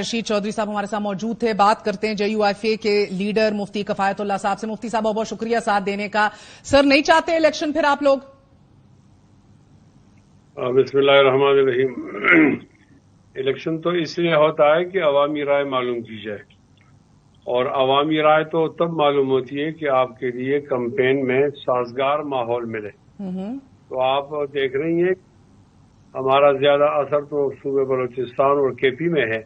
रशीद चौधरी साहब हमारे साथ मौजूद थे। बात करते हैं JUIFA के लीडर मुफ्ती कफायतुल्लाह साहब से। मुफ्ती साहब बहुत बहुत शुक्रिया साथ देने का। सर, नहीं चाहते इलेक्शन फिर आप लोग? बिस्मिल्लाहिर्रहमानिर्रहीम। इलेक्शन तो इसलिए होता है कि अवामी राय मालूम की जाए, और अवामी राय तो तब मालूम होती है कि आपके लिए कैंपेन में साजगार माहौल मिले। तो आप देख रही हैं हमारा ज्यादा असर तो सूबे बलूचिस्तान और KP में है,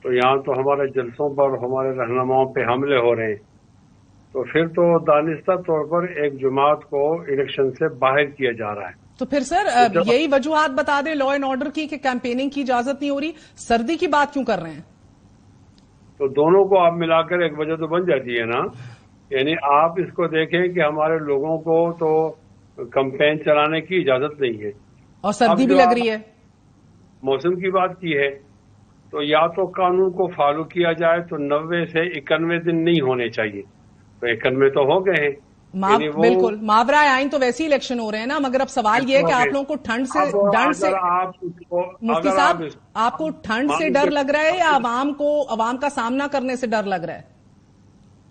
तो यहाँ तो हमारे जलसों पर हमारे रहनुमाओं पे हमले हो रहे हैं। तो फिर तो दानिस्ता तौर पर एक जमात को इलेक्शन से बाहर किया जा रहा है। तो फिर सर यही वजूहात बता दें लॉ एंड ऑर्डर की कि कैंपेनिंग की इजाजत नहीं हो रही, सर्दी की बात क्यों कर रहे हैं? तो दोनों को आप मिलाकर एक वजह तो बन जाती है ना। यानी आप इसको देखें कि हमारे लोगों को तो कैंपेन चलाने की इजाजत नहीं है, और सर्दी भी लग रही है। मौसम की बात की है, तो या तो कानून को फॉलो किया जाए तो 90 से 91 दिन नहीं होने चाहिए, तो 91 तो हो गए हैं। बिल्कुल मावरा आइन तो वैसे ही इलेक्शन हो रहे हैं ना, मगर अब सवाल ये है कि आप लोगों को ठंड से डर से, मुफ्ती साहब आपको ठंड से डर लग रहा है या अवाम का सामना करने से डर लग रहा है?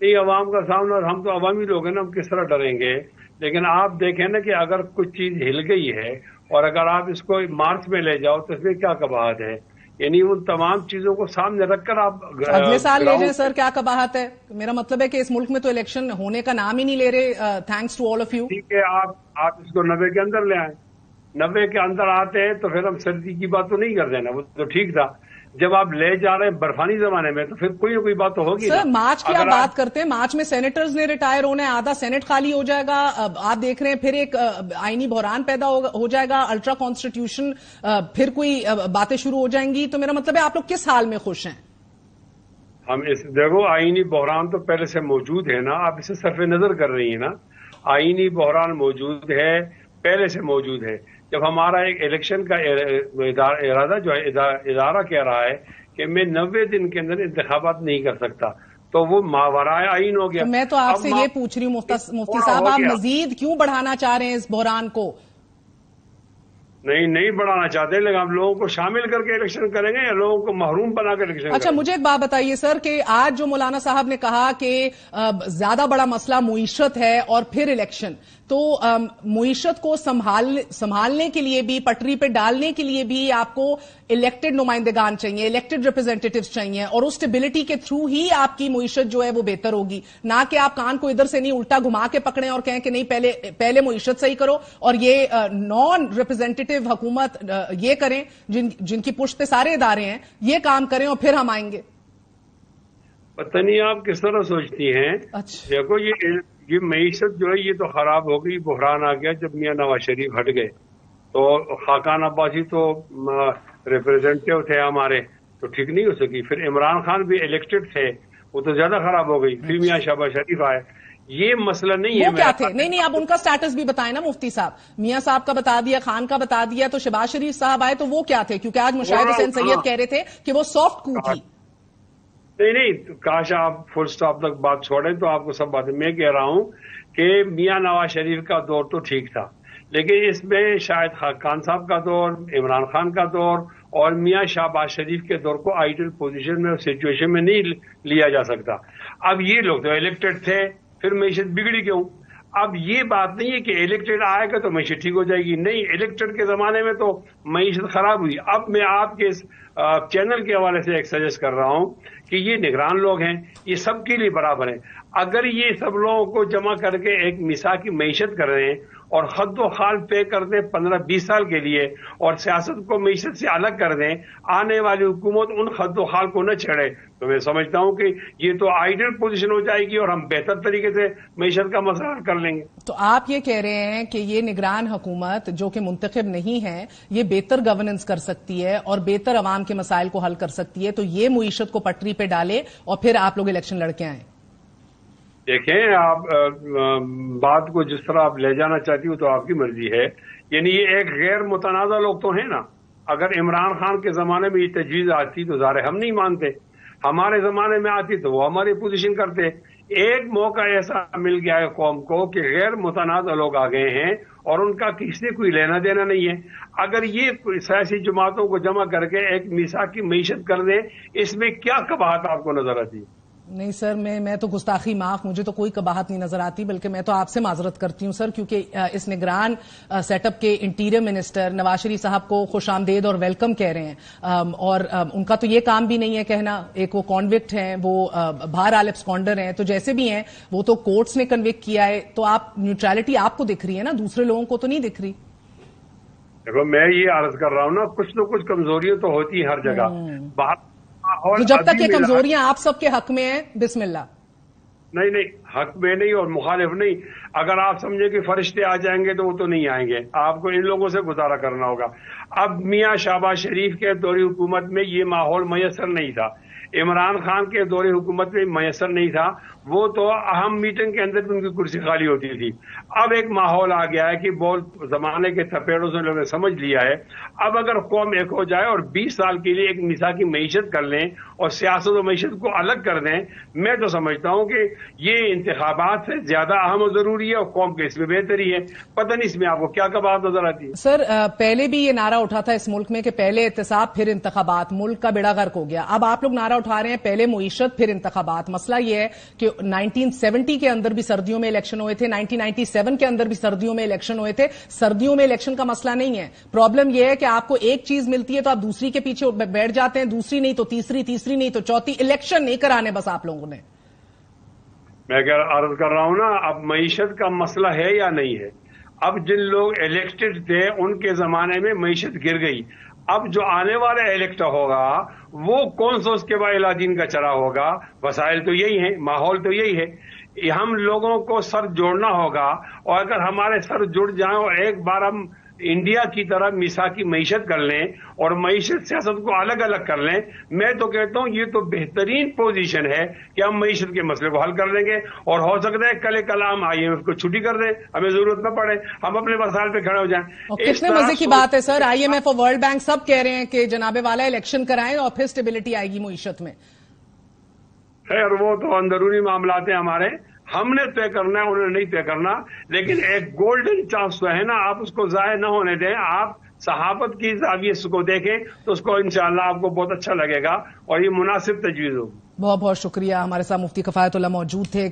नहीं, अवाम का सामना, हम तो अवामी लोग हैं ना, हम किस तरह डरेंगे। लेकिन आप देखें ना कि अगर कुछ चीज हिल गई है और अगर आप इसको मार्च में ले जाओ तो इसमें क्या कबाहत है। यानी उन तमाम चीजों को सामने रखकर आप अगले साल ले जाएं सर, क्या कबाहत है। मेरा मतलब है कि इस मुल्क में तो इलेक्शन होने का नाम ही नहीं ले रहे। Thanks to all of you. ठीक है, आप इसको 90 के अंदर ले आए। 90 के अंदर आते हैं तो फिर हम सर्दी की बात तो नहीं कर देना, वो तो ठीक था। जब आप ले जा रहे हैं बर्फानी जमाने में तो फिर कोई ना कोई बात तो होगी। सर मार्च की आप बात करते हैं, मार्च में सेनेटर्स ने रिटायर होना है, आधा सेनेट खाली हो जाएगा। आप देख रहे हैं फिर एक आईनी बहरान पैदा हो जाएगा, अल्ट्रा कॉन्स्टिट्यूशन, फिर कोई बातें शुरू हो जाएंगी। तो मेरा मतलब है आप लोग किस हाल में खुश हैं? हम देखो, आईनी बहरान तो पहले से मौजूद है ना, आप इसे सरफे नजर कर रही है ना। आईनी बहरान मौजूद है, पहले से मौजूद है। जब हमारा एक इलेक्शन का इरादा जो है, इदारा कह रहा है कि मैं 90 दिन के अंदर इंतखाबात नहीं कर सकता, तो वो मावराए आइन हो गया। तो मैं तो आपसे ये पूछ रही हूँ मुफ्ती साहब, आप मजीद क्यों बढ़ाना चाह रहे हैं इस बहरान को? नहीं बढ़ाना चाहते, लेकिन आप लोगों को शामिल करके इलेक्शन करेंगे या लोगों को महरूम बनाकर इलेक्शन? अच्छा, मुझे एक बात बताइए सर कि आज जो मौलाना साहब ने कहा कि ज्यादा बड़ा मसला मुईशत है और फिर इलेक्शन, तो मुईशत को संभालने के लिए भी, पटरी पे डालने के लिए भी आपको इलेक्टेड नुमाइंदेगान चाहिए, इलेक्टेड रिप्रेजेंटेटिव्स चाहिए, और उस स्टेबिलिटी के थ्रू ही आपकी मुईशत जो है वो बेहतर होगी। ना कि आप कान को इधर से नहीं उल्टा घुमा के पकड़ें और कहें कि नहीं पहले मुईशत सही करो और ये नॉन रिप्रेजेंटेटिव हुकूमत ये करें जिनकी पुष्ट पे सारे इदारे हैं, ये काम करें और फिर हम आएंगे। पता नहीं आप किस तरह सोचती हैं। अच्छा, देखो ये मईशत जो है ये तो खराब हो गई, बहरान आ गया जब मियां नवाज शरीफ हट गए। तो खाकान अब्बासी तो रिप्रेजेंटेटिव थे हमारे, तो ठीक नहीं हो सकी। फिर इमरान खान भी इलेक्टेड थे, वो तो ज्यादा खराब हो गई। फिर मियां शहबाज शरीफ आए, ये मसला नहीं है। वो क्या थे? नहीं आप उनका स्टेटस भी बताएं ना मुफ्ती साहब। मियां साहब का बता दिया, खान का बता दिया, तो शहबाज शरीफ साहब आए तो वो क्या थे? क्योंकि आज मुशाहिद हुसैन सैयद कह रहे थे कि वो सॉफ्ट कू थी। नहीं, तो काश आप फुल स्टॉप तक बात छोड़ें तो आपको सब बातें। मैं कह रहा हूं कि मियां नवाज शरीफ का दौर तो ठीक था, लेकिन इसमें शायद खान साहब का दौर, इमरान खान का दौर और मियां शहबाज शरीफ के दौर को आइडियल पोजीशन में, सिचुएशन में नहीं लिया जा सकता। अब ये लोग तो इलेक्टेड थे, फिर मैशत बिगड़ी क्यों? अब ये बात नहीं है कि इलेक्टेड आएगा तो मैशत ठीक हो जाएगी। नहीं, इलेक्टेड के जमाने में तो मैशत खराब हुई। अब मैं आपके इस चैनल के हवाले से एक सजेस्ट कर रहा हूं कि ये निगरान लोग हैं, ये सबके लिए बराबर हैं। अगर ये सब लोगों को जमा करके एक मिसाल की मैशत कर रहे हैं और हद खाल पे कर दें 15-20 साल के लिए, और सियासत को मैशत से अलग कर दें, आने वाली हुकूमत उन हद खाल को न छेड़े, तो मैं समझता हूं कि ये तो आइडियल पोजीशन हो जाएगी और हम बेहतर तरीके से मैशत का मसला हल कर लेंगे। तो आप ये कह रहे हैं कि ये निगरान हुकूमत जो कि मुंतखब नहीं है, ये बेहतर गवर्नेंस कर सकती है और बेहतर अवाम के मसाइल को हल कर सकती है, तो ये मुईशत को पटरी पे डाले और फिर आप लोग इलेक्शन लड़के आए। देखें, आप बात को जिस तरह आप ले जाना चाहती हो तो आपकी मर्जी है। यानी ये एक गैर मुतनाज़ा लोग तो है ना। अगर इमरान खान के जमाने में ये तजवीज आती तो ज़ाहिर हम नहीं मानते, हमारे जमाने में आती तो वो हमारी पोजीशन करते। ایک موقع ایسا مل گیا ہے قوم کو کہ غیر متنازع لوگ آ گئے ہیں اور ان کا کسی سے کوئی لینا دینا نہیں ہے. اگر یہ سیاسی جماعتوں کو جمع کر کے ایک میثاقی معیشت کر دیں، اس میں کیا قباحت آپ کو نظر آتی ہے؟ نہیں سر، میں تو گستاخی معاف، مجھے تو کوئی قباحت نہیں نظر آتی، بلکہ میں تو آپ سے معذرت کرتی ہوں سر، کیونکہ اس نگران سیٹ اپ کے انٹیریئر منسٹر نواز شریف صاحب کو خوش آمدید اور ویلکم کہہ رہے ہیں، اور ان کا تو یہ کام بھی نہیں ہے کہنا. ایک وہ کانوکٹ ہیں، وہ بہرحال ایبسکانڈر ہیں، تو جیسے بھی ہیں وہ تو کورٹس نے کنوکٹ کیا ہے، تو آپ نیوٹرلٹی آپ کو دکھ رہی ہے نا، دوسرے لوگوں کو تو نہیں دکھ رہی. دیکھو میں یہ عرض کر رہا ہوں نا، کچھ نہ کچھ کمزوریاں تو ہوتی ہیں ہر جگہ. تو جب تک یہ کمزوریاں آپ سب کے حق میں ہیں، بسم اللہ. نہیں، حق میں نہیں اور مخالف نہیں. اگر آپ سمجھیں کہ فرشتے آ جائیں گے تو وہ تو نہیں آئیں گے، آپ کو ان لوگوں سے گزارا کرنا ہوگا. اب میاں شہباز شریف کے دور حکومت میں یہ ماحول میسر نہیں تھا، عمران خان کے دور حکومت میں میسر نہیں تھا، وہ تو اہم میٹنگ کے اندر بھی ان کی کرسی خالی ہوتی تھی. اب ایک ماحول آ گیا ہے کہ بہت زمانے کے تھپیڑوں سے لوگوں نے سمجھ لیا ہے. اب اگر قوم ایک ہو جائے اور 20 سال کے لیے ایک میثاقی معیشت کر لیں اور سیاست و معیشت کو الگ کر دیں، میں تو سمجھتا ہوں کہ یہ انتخابات سے زیادہ اہم و ضروری ہے اور قوم کے اس میں بہتری ہے. پتہ نہیں اس میں آپ کو کیا قباحت نظر آتی ہے؟ سر پہلے بھی یہ نعرہ اٹھا تھا اس ملک میں کہ پہلے احتساب پھر انتخابات، ملک کا بیڑا غرق ہو گیا. اب آپ لوگ نعرہ اٹھا رہے ہیں پہلے معیشت پھر انتخابات. مسئلہ یہ ہے کہ 1970 کے اندر بھی سردیوں میں الیکشن ہوئے تھے، 1997 کے اندر بھی سردیوں میں الیکشن ہوئے تھے. سردیوں میں الیکشن کا مسئلہ نہیں ہے، پرابلم یہ ہے کہ آپ کو ایک چیز ملتی ہے تو آپ دوسری کے پیچھے بیٹھ جاتے ہیں، دوسری نہیں تو تیسری، تیسری نہیں تو چوتھی. الیکشن نہیں کرانے بس آپ لوگوں نے. میں عرض کر رہا ہوں نا، اب معیشت کا مسئلہ ہے یا نہیں ہے؟ اب جن لوگ الیکٹڈ تھے ان کے زمانے میں معیشت گر گئی. اب جو آنے والا الیکٹ ہوگا وہ کون سا اس کے بعد الادین کا چرا ہوگا؟ وسائل تو یہی ہیں، ماحول تو یہی ہے. ہم لوگوں کو سر جوڑنا ہوگا، اور اگر ہمارے سر جڑ جائیں اور ایک بار ہم انڈیا کی طرح میثاقی معیشت کر لیں اور معیشت سیاست کو الگ الگ کر لیں، میں تو کہتا ہوں یہ تو بہترین پوزیشن ہے کہ ہم معیشت کے مسئلے کو حل کر لیں گے. اور ہو سکتا ہے کل ہم IMF کو چھٹی کر دیں، ہمیں ضرورت نہ پڑے، ہم اپنے مسائل پہ کھڑے ہو جائیں. کتنے مزے کی بات ہے سر، IMF اور ورلڈ بینک سب کہہ رہے ہیں کہ جناب والا الیکشن کرائیں اور پھر اسٹیبلٹی آئے گی معیشت میں. خیر وہ تو اندرونی معاملات ہیں ہمارے، ہم نے طے کرنا ہے، انہوں نے نہیں طے کرنا. لیکن ایک گولڈن چانس تو ہے نا، آپ اس کو ضائع نہ ہونے دیں. آپ صحافت کی زاویے سے کو دیکھیں تو اس کو انشاءاللہ آپ کو بہت اچھا لگے گا اور یہ مناسب تجویز ہوگی. بہت بہت شکریہ. ہمارے ساتھ مفتی کفایت اللہ موجود تھے.